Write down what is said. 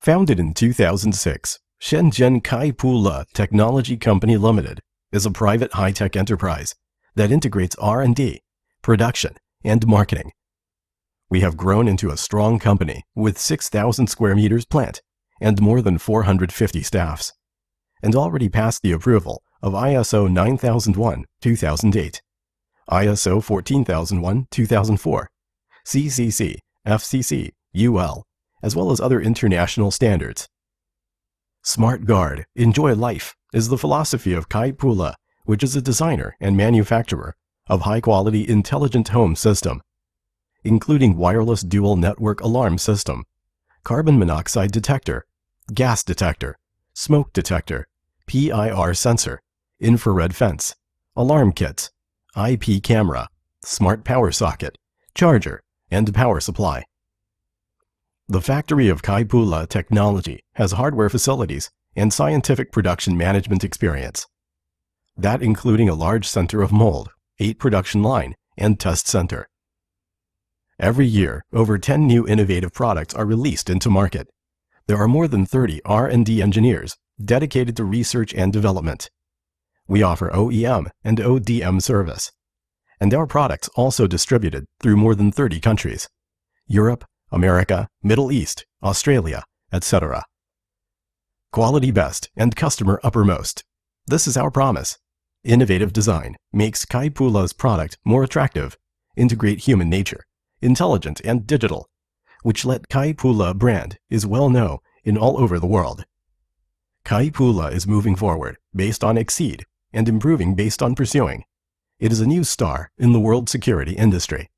Founded in 2006, Shenzhen Kaipule Technology Company Limited is a private high-tech enterprise that integrates R&D, production, and marketing. We have grown into a strong company with 6,000 square meters plant and more than 450 staffs, and already passed the approval of ISO 9001-2008, ISO 14001-2004, CCC, FCC, UL, as well as other international standards. Smart Guard, Enjoy Life is the philosophy of Kaipule, which is a designer and manufacturer of high-quality intelligent home system, including wireless dual network alarm system, carbon monoxide detector, gas detector, smoke detector, PIR sensor, infrared fence, alarm kits, IP camera, smart power socket, charger, and power supply. The factory of Kaipule Technology has hardware facilities and scientific production management experience, that including a large center of mold, 8 production line, and test center. Every year, over 10 new innovative products are released into market. There are more than 30 R&D engineers dedicated to research and development. We offer OEM and ODM service, and our products also distributed through more than 30 countries: Europe, America, Middle East, Australia, etc. Quality best and customer uppermost. This is our promise. Innovative design makes Kaipule's product more attractive, integrate human nature, intelligent and digital, which let Kaipule brand is well known in all over the world. Kaipule is moving forward based on exceed and improving based on pursuing. It is a new star in the world security industry.